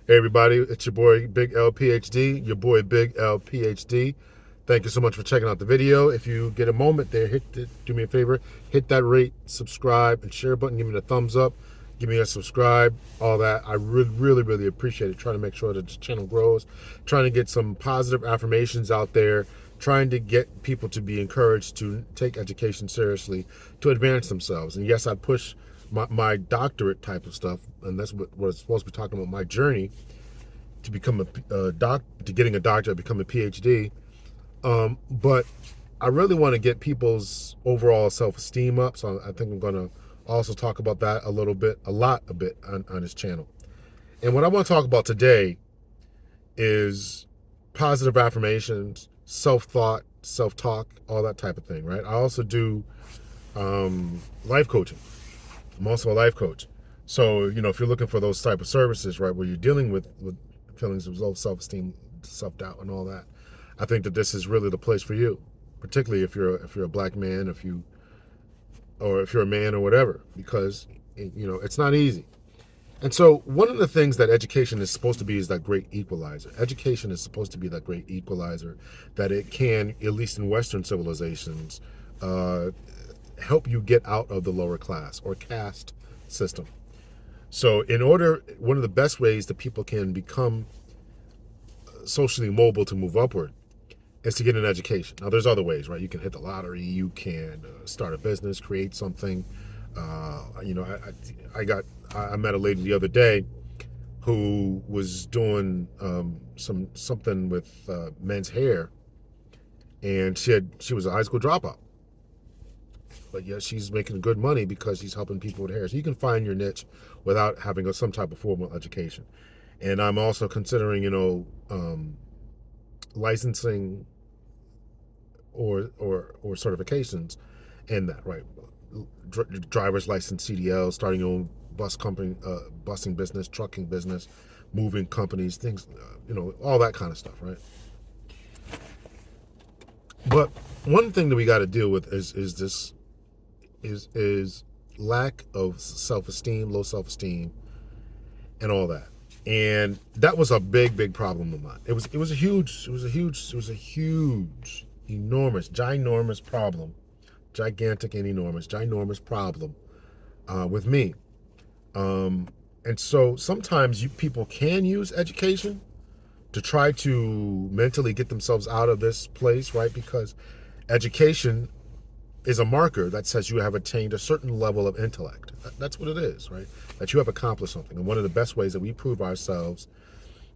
Hey everybody, it's your boy Big L PhD, your boy Big L PhD. Thank you so much for checking out the video. If you get a moment there, do me a favor, hit that rate, subscribe, and share button. Give me the thumbs up, give me a subscribe, all that. I really appreciate it. Trying to make sure that the channel grows, trying to get some positive affirmations out there, trying to get people to be encouraged to take education seriously, to advance themselves. And yes, I push my doctorate type of stuff, and that's what it's supposed to be talking about, my journey to become to getting a doctorate, become a PhD. But I really want to get people's overall self-esteem up, so I think I'm going to also talk about that a bit on this channel. And what I want to talk about today is positive affirmations, self-thought, self-talk, all that type of thing, right? I also do life coaching. I'm also a life coach. So, if you're looking for those type of services, right, where you're dealing with feelings of low self-esteem, self-doubt, and all that, I think that this is really the place for you, particularly if you're a black man, if you're a man or whatever, because it's not easy. And so one of the things that education is supposed to be is that great equalizer. Education is supposed to be that great equalizer that it can, at least in Western civilizations, help you get out of the lower class or caste system. So one of the best ways that people can become socially mobile to move upward is to get an education. Now, there's other ways, right? You can hit the lottery, you can start a business, create something. I met a lady the other day who was doing something with men's hair, and she was a high school dropout. But yet she's making good money because she's helping people with hair. So you can find your niche without having some type of formal education. And I'm also considering, licensing or certifications in that, right? Driver's license, CDL, starting your own bus company, busing business, trucking business, moving companies, things, all that kind of stuff, right? But one thing that we got to deal with is lack of self-esteem, low self-esteem, and all that. And that was a big problem of mine. It was a huge, enormous, ginormous problem, gigantic and enormous, ginormous problem with me. And so sometimes people can use education to try to mentally get themselves out of this place, right? Because education is a marker that says you have attained a certain level of intellect. That's what it is, right? That you have accomplished something. And one of the best ways that we prove ourselves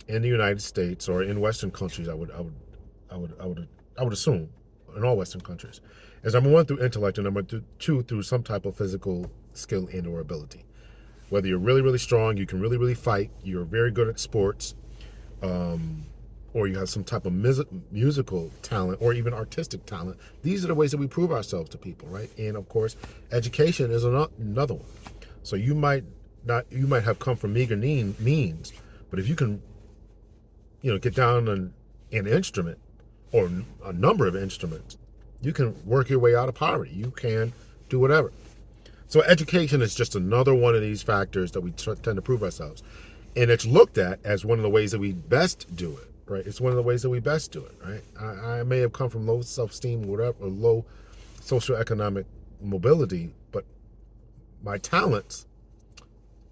in the United States or in Western countries, I would assume, in all Western countries, is number one through intellect, and number two through some type of physical skill and or ability. Whether you're really strong, you can really fight, you're very good at sports, or you have some type of musical talent or even artistic talent. These are the ways that we prove ourselves to people, right? And of course, education is another one. So you might have come from meager means, but if you can, get down on an instrument or a number of instruments, you can work your way out of poverty. You can do whatever. So education is just another one of these factors that we tend to prove ourselves. And it's looked at as one of the ways that we best do it, right? It's one of the ways that we best do it, right? I may have come from low self-esteem, whatever, or low socioeconomic mobility, but my talents,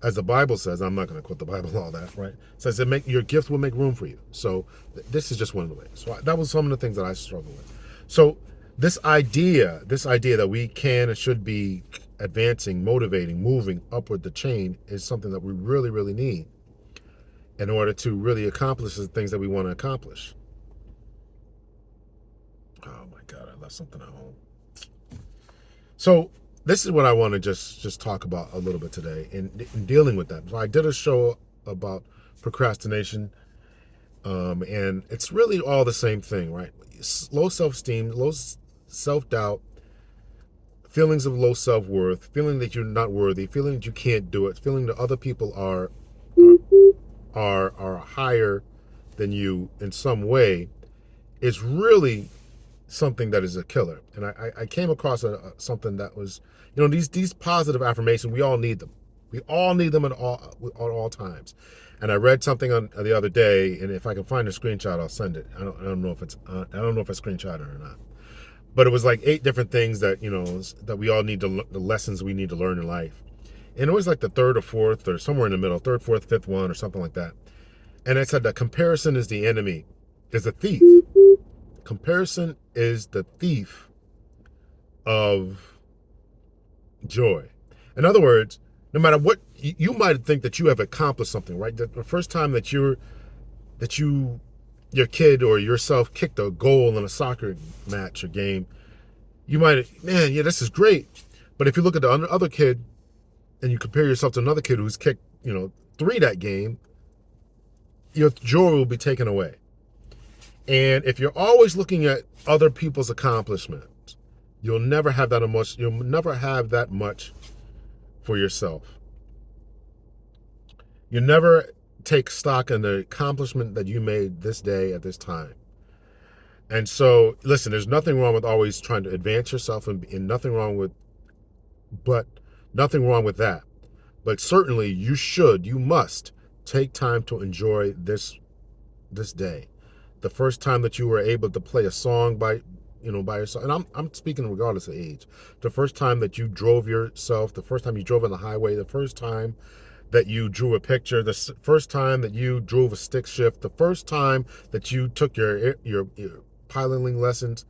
as the Bible says, I'm not going to quote the Bible all that, right? Says that your gift will make room for you. So this is just one of the ways. So that was some of the things that I struggle with. So this idea that we can and should be advancing, motivating, moving upward the chain is something that we really need in order to really accomplish the things that we want to accomplish. Oh my God, I left something at home. So this is what I want to just talk about a little bit today in dealing with that. So I did a show about procrastination, and it's really all the same thing, right? Low self-esteem, low self-doubt, feelings of low self-worth, feeling that you're not worthy, feeling that you can't do it, feeling that other people are higher than you in some way is really something that is a killer. And I came across something that was, these positive affirmations, we all need them. We all need them at all times. And I read something on the other day, and if I can find a screenshot, I'll send it. I don't know if it's I don't know if I screenshot it or not. But it was like 8 different things that that we all need to, the lessons we need to learn in life. And it was like the third or fourth or somewhere in the middle, third, fourth, fifth one or something like that. And it said that comparison is the enemy, is a thief. Comparison is the thief of joy. In other words, no matter what you might think that you have accomplished something, right? The first time that your kid or yourself kicked a goal in a soccer match or game, you might, man, yeah, this is great. But if you look at the other kid and you compare yourself to another kid who's kicked, 3 that game, your joy will be taken away. And if you're always looking at other people's accomplishments, you'll never have that much. You'll never have that much for yourself. You never take stock in the accomplishment that you made this day at this time. And so, listen, there's nothing wrong with always trying to advance yourself, and nothing wrong with that. But certainly, you must take time to enjoy this day. The first time that you were able to play a song by yourself, and I'm speaking regardless of age. The first time that you drove yourself, the first time you drove on the highway, the first time that you drew a picture, the first time that you drove a stick shift, the first time that you took your piloting lessons.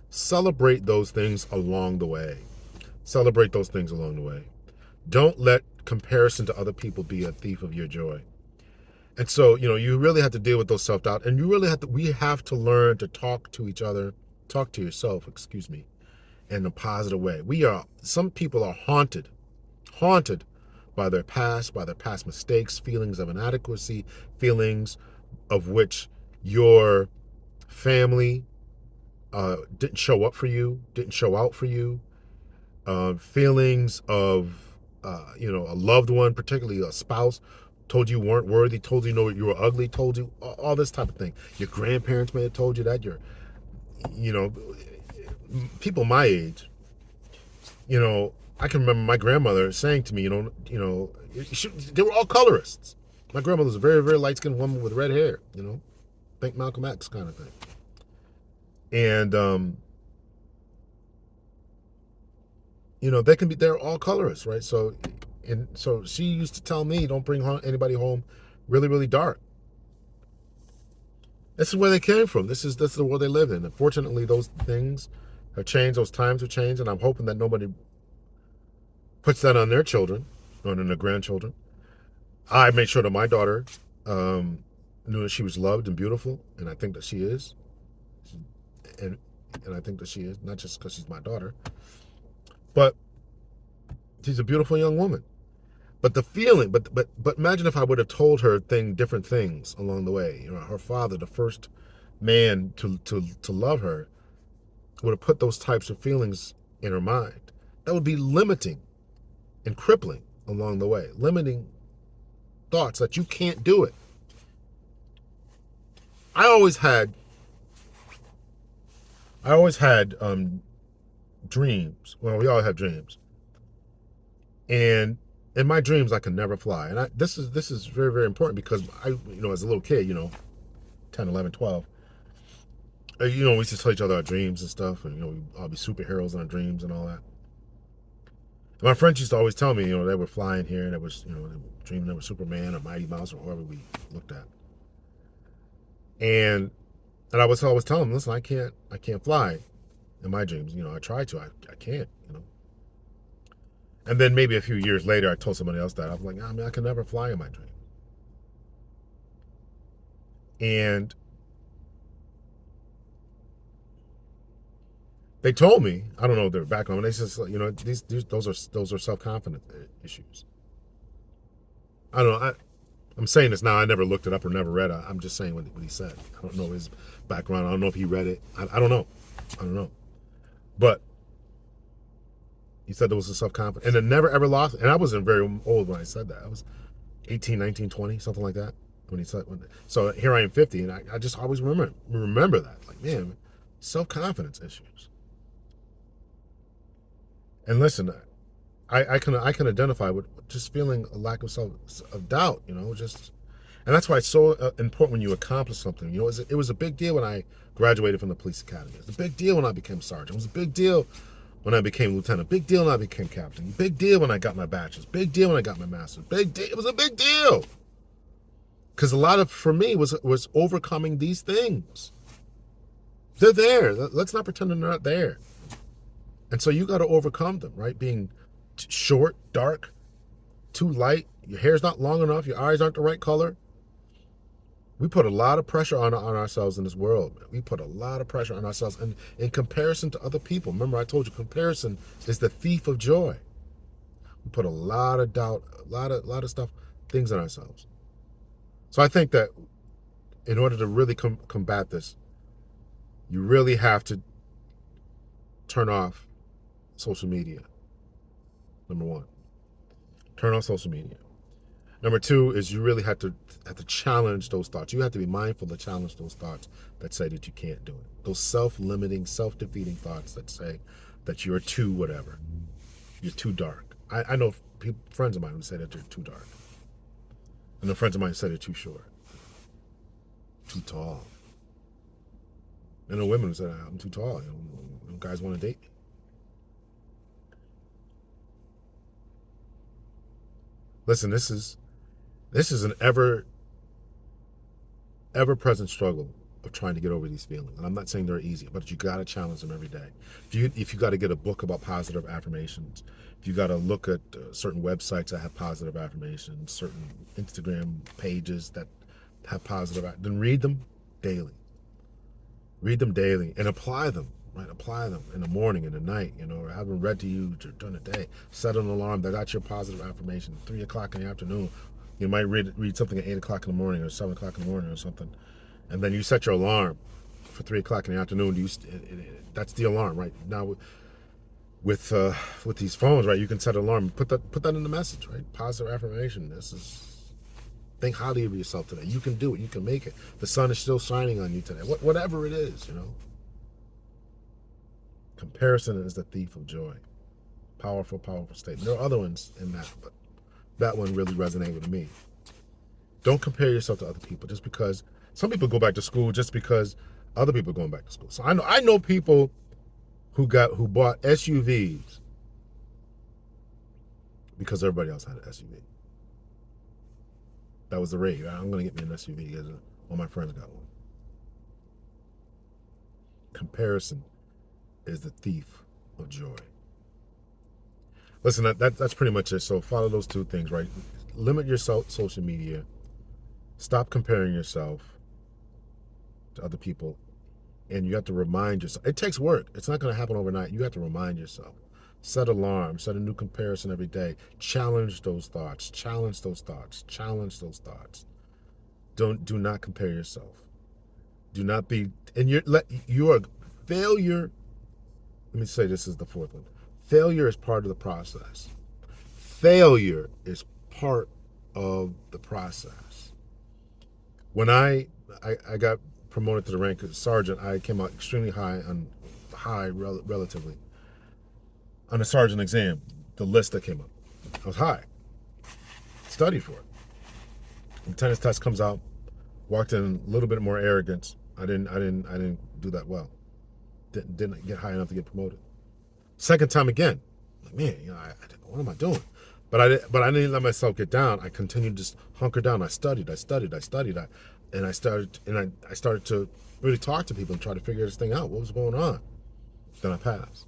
Celebrate those things along the way. Celebrate those things along the way. Don't let comparison to other people be a thief of your joy. And so, you really have to deal with those self-doubt, and we have to learn to talk to yourself, in a positive way. Some people are haunted by their past mistakes, feelings of inadequacy, feelings of which your family didn't show up for you, didn't show out for you, feelings of, a loved one, particularly a spouse, told you weren't worthy, told you you were ugly, told you all this type of thing. Your grandparents may have told you that. People my age, I can remember my grandmother saying to me, they were all colorists. My grandmother was a very, very light-skinned woman with red hair, think Malcolm X kind of thing. And, they're all colorists, right? So she used to tell me, don't bring anybody home really, really dark. This is where they came from. This is the world they live in. Unfortunately, those things have changed. Those times have changed, and I'm hoping that nobody puts that on their children or on their grandchildren. I made sure that my daughter knew that she was loved and beautiful, and I think that she is. And I think that she is, not just because she's my daughter, but she's a beautiful young woman. But the feeling, but imagine if I would have told her different things along the way. Her father, the first man to love her, would have put those types of feelings in her mind. That would be limiting and crippling along the way, limiting thoughts that you can't do it. I always had dreams. Well, we all have dreams, and in my dreams, I can never fly. And this is very, very important because as a little kid, 10, 11, 12, we used to tell each other our dreams and stuff, and we'd all be superheroes in our dreams and all that. And my friends used to always tell me, they were flying here, and they were dreaming they were Superman or Mighty Mouse or whoever we looked at. And I was always telling them, listen, I can't fly in my dreams. I try to, I can't. And then maybe a few years later, I told somebody else that. I was like, I can never fly in my dream. And they told me, I don't know their background, they said, those are self-confidence issues. I don't know. I'm saying this now. I never looked it up or never read it. I'm just saying what he said. I don't know his background. I don't know if he read it. I don't know. But he said there was a self-confidence. And it never, ever lost. And I wasn't very old when I said that. I was 18, 19, 20, something like that. When he said, so here I am 50, and I just always remember that. Like, man, self-confidence issues. And listen, I can identify with just feeling a lack of doubt, just. And that's why it's so important when you accomplish something. It was a big deal when I graduated from the police academy. It was a big deal when I became sergeant. It was a big deal when I became lieutenant. Big deal when I became captain. Big deal when I got my bachelor's. Big deal when I got my master's. Big deal. It was a big deal. Because a lot of, for me, was overcoming these things. They're there. Let's not pretend they're not there. And so you got to overcome them, right? Being short, dark, too light, your hair's not long enough, your eyes aren't the right color. We put a lot of pressure on ourselves in this world. We put a lot of pressure on ourselves, and in comparison to other people. Remember, I told you comparison is the thief of joy. We put a lot of doubt, a lot of stuff, things on ourselves. So I think that in order to really combat this, you really have to turn off social media. Number one, turn off social media. Number two is you really have to challenge those thoughts. You have to be mindful to challenge those thoughts that say that you can't do it. Those self-limiting, self-defeating thoughts that say that you're too whatever. You're too dark. I know friends of mine who say that they're too dark. And the friends of mine say they're too short, too tall. And the women who say I'm too tall. Guys want to date me. Listen, this is an ever-present struggle of trying to get over these feelings. And I'm not saying they're easy, but you got to challenge them every day. If you got to get a book about positive affirmations, if you got to look at certain websites that have positive affirmations, certain Instagram pages that have positive, then read them daily. Read them daily and apply them. Right, apply them in the morning, in the night, or have them read to you during the day. Set an alarm that's your positive affirmation. 3 o'clock in the afternoon, you might read something at 8 o'clock in the morning or 7 o'clock in the morning or something, and then you set your alarm for 3 o'clock in the afternoon. That's the alarm, right? Now with these phones, right, you can set an alarm. Put that in the message, right? Positive affirmation. Think highly of yourself today. You can do it. You can make it. The sun is still shining on you today. Whatever it is, Comparison is the thief of joy. Powerful, powerful statement. There are other ones in that, but that one really resonated with me. Don't compare yourself to other people just because some people go back to school just because other people are going back to school. So I know people who bought SUVs because everybody else had an SUV. That was the rage. I'm going to get me an SUV because all my friends got one. Comparison is the thief of joy. Listen, that's pretty much it. So follow those two things, right? Limit your social media. Stop comparing yourself to other people. And you have to remind yourself. It takes work. It's not going to happen overnight. You have to remind yourself. Set alarms. Set a new comparison every day. Challenge those thoughts. Challenge those thoughts. Challenge those thoughts. Do not compare yourself. Do not be. And you're failure. Let me say this is the fourth one. Failure is part of the process. Failure is part of the process. When I got promoted to the rank of sergeant, I came out extremely relatively. On the sergeant exam, the list that came up, I was high. Studied for it. Lieutenant's test comes out, walked in a little bit more arrogance. I didn't do that well. Didn't get high enough to get promoted. Second time again, like, man, what am I doing? But I didn't let myself get down. I continued to just hunker down. I studied, and I started to really talk to people and try to figure this thing out. What was going on? Then I passed.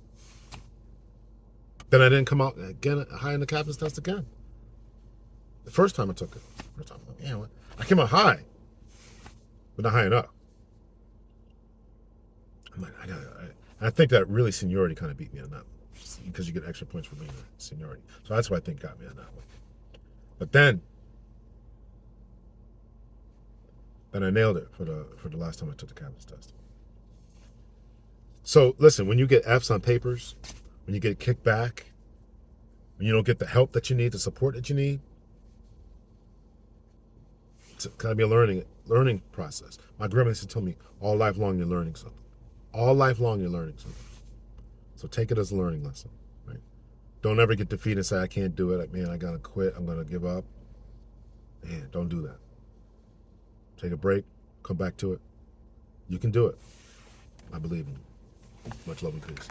Then I didn't come out again high in the captain's test again. The first time I took it, I came out high, but not high enough. I'm like, I think that really seniority kind of beat me on that one, because you get extra points for being a seniority. So that's what I think got me on that one. But then I nailed it for the last time I took the captain's test. So listen, when you get F's on papers, when you get kicked back, when you don't get the help that you need, the support that you need, it's got to be a learning process. My grandma used to tell me, all life long you're learning something. All life long you're learning something. So take it as a learning lesson, right? Don't ever get defeated and say, I can't do it. Man, I got to quit. I'm going to give up. Man, don't do that. Take a break. Come back to it. You can do it. I believe in you. Much love and peace.